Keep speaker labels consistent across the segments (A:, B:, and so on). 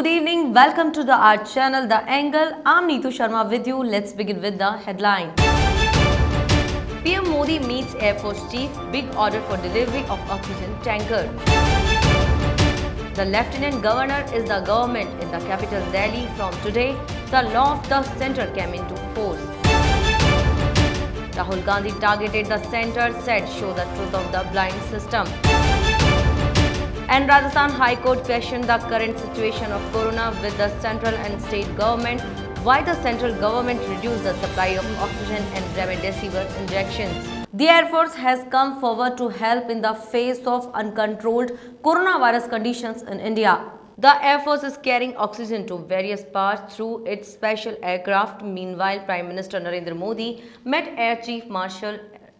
A: Good evening, welcome to the art channel The Angle. I'm Neetu Sharma with you. Let's begin with the headline. PM Modi meets Air Force Chief, big order for delivery of oxygen tanker. The Lieutenant Governor is the government in the capital Delhi from today. The law of the center came into force. Rahul Gandhi targeted the center, said show the truth of the blind system. And Rajasthan High Court questioned the current situation of corona with the central and state government. Why the central government reduced the supply of oxygen and remdesivir injections. The Air Force has come forward to help in the face of uncontrolled coronavirus conditions in India. The Air Force is carrying oxygen to various parts through its special aircraft. Meanwhile, Prime Minister Narendra Modi met Air Chief Marshal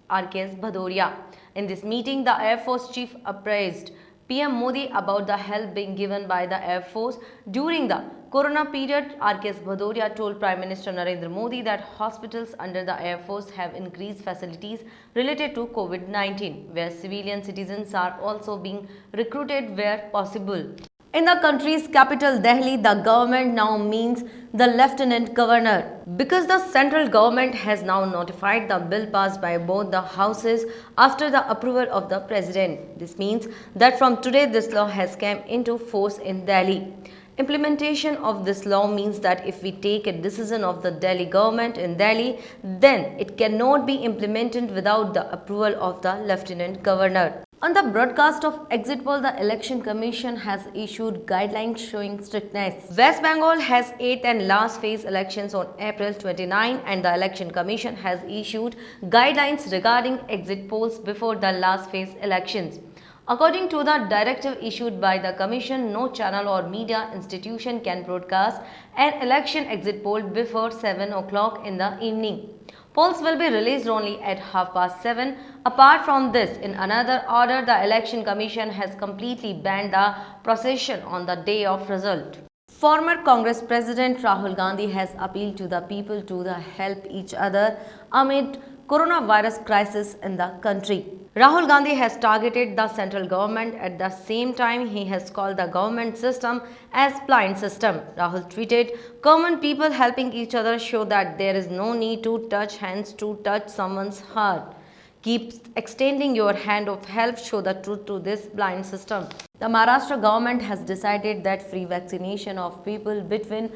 A: R.K.S. Bhadoria. In this meeting, the Air Force chief appraised PM Modi about the help being given by the Air Force during the corona period. R.K.S. Bhadoria told Prime Minister Narendra Modi that hospitals under the Air Force have increased facilities related to COVID-19, where civilian citizens are also being recruited where possible. In the country's capital Delhi, the government now means the Lieutenant Governor, because the central government has now notified the bill passed by both the houses after the approval of the president. This means that from today this law has come into force in Delhi. Implementation of this law means that if we take a decision of the Delhi government in Delhi, then it cannot be implemented without the approval of the Lieutenant Governor. On the broadcast of exit poll, the Election Commission has issued guidelines showing strictness. West Bengal has 8th and last phase elections on April 29, and the Election Commission has issued guidelines regarding exit polls before the last phase elections. According to the directive issued by the Commission, no channel or media institution can broadcast an election exit poll before 7 o'clock in the evening. Polls will be released only at 7:30. Apart from this, in another order, the Election Commission has completely banned the procession on the day of result. Former Congress President Rahul Gandhi has appealed to the people to help each other amid coronavirus crisis in the country. Rahul Gandhi has targeted the central government. At the same time, he has called the government system as blind system. Rahul tweeted, "Common people helping each other show that there is no need to touch hands to touch someone's heart. Keep extending your hand of help, show the truth to this blind system." The Maharashtra government has decided that free vaccination of people between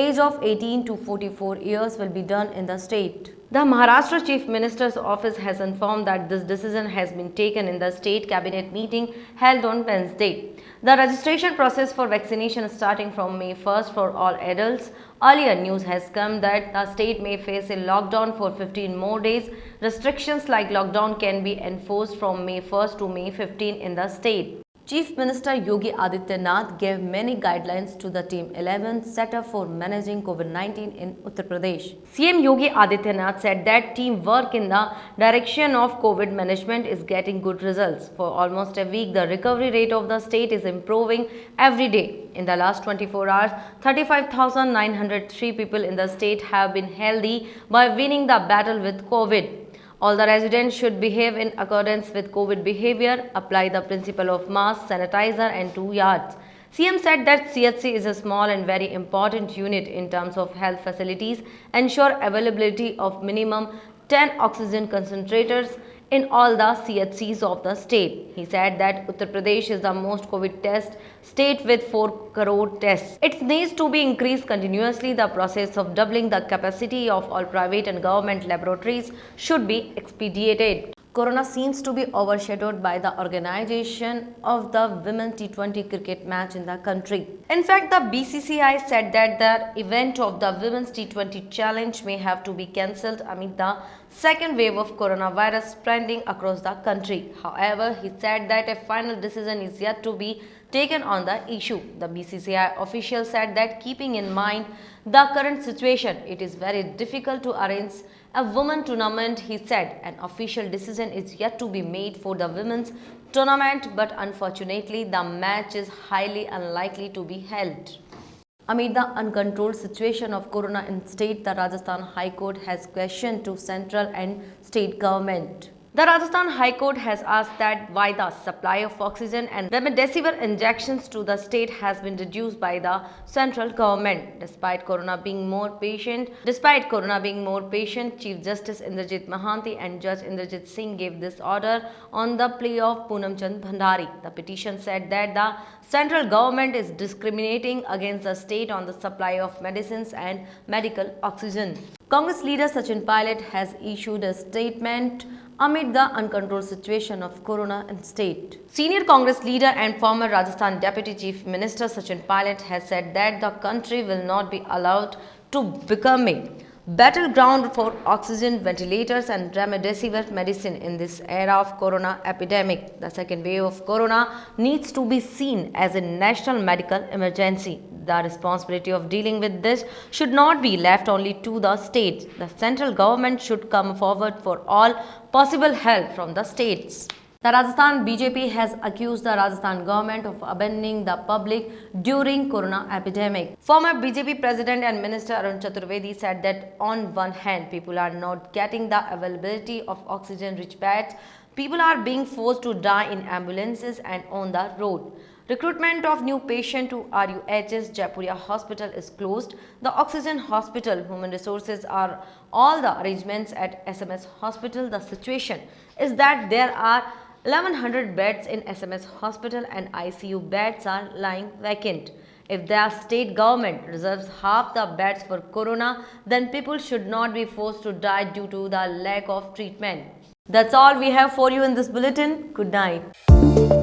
A: age of 18 to 44 years will be done in the state. The Maharashtra Chief Minister's office has informed that this decision has been taken in the state cabinet meeting held on Wednesday. The registration process for vaccination is starting from May 1st for all adults. Earlier news has come that the state may face a lockdown for 15 more days. Restrictions like lockdown can be enforced from May 1st to May 15 in the state. Chief Minister Yogi Adityanath gave many guidelines to the Team 11 set up for managing COVID-19 in Uttar Pradesh. CM Yogi Adityanath said that teamwork in the direction of COVID management is getting good results. For almost a week, the recovery rate of the state is improving every day. In the last 24 hours, 35,903 people in the state have been healthy by winning the battle with COVID. All the residents should behave in accordance with COVID behavior, apply the principle of mask, sanitizer and 2 yards. CM said that CHC is a small and very important unit in terms of health facilities, ensure availability of minimum 10 oxygen concentrators in all the CHCs of the state. He said that Uttar Pradesh is the most COVID test state with 4 crore tests. It needs to be increased continuously. The process of doubling the capacity of all private and government laboratories should be expedited. Corona seems to be overshadowed by the organization of the Women's T20 cricket match in the country. In fact, the BCCI said that the event of the Women's T20 Challenge may have to be cancelled amid the second wave of coronavirus spreading across the country. However, he said that a final decision is yet to be taken on the issue. The BCCI official said that keeping in mind the current situation, it is very difficult to arrange a women tournament. He said an official decision is yet to be made for the women's tournament, but unfortunately the match is highly unlikely to be held. Amid the uncontrolled situation of corona in state, the Rajasthan High Court has questioned to central and state government. The Rajasthan High Court has asked that why the supply of oxygen and remdesivir injections to the state has been reduced by the central government. Despite Corona being more patient, Chief Justice Indrajit Mahanti and Judge Indrajit Singh gave this order on the plea of Poonam Chand Bhandari. The petition said that the central government is discriminating against the state on the supply of medicines and medical oxygen. Congress leader Sachin Pilot has issued a statement amid the uncontrolled situation of Corona in state. Senior Congress leader and former Rajasthan Deputy Chief Minister Sachin Pilot has said that the country will not be allowed to become a battleground for oxygen, ventilators and remdesivir medicine in this era of Corona epidemic. The second wave of Corona needs to be seen as a national medical emergency. The responsibility of dealing with this should not be left only to the states. The central government should come forward for all possible help from the states. The Rajasthan BJP has accused the Rajasthan government of abandoning the public during Corona epidemic. Former BJP President and Minister Arun Chaturvedi said that on one hand, people are not getting the availability of oxygen-rich beds. People are being forced to die in ambulances and on the road. Recruitment of new patients to RUH's Jaipuria Hospital is closed. The Oxygen Hospital, Human Resources are all the arrangements at SMS Hospital. The situation is that there are 1100 beds in SMS Hospital and ICU beds are lying vacant. If the state government reserves half the beds for Corona, then people should not be forced to die due to the lack of treatment. That's all we have for you in this bulletin. Good night.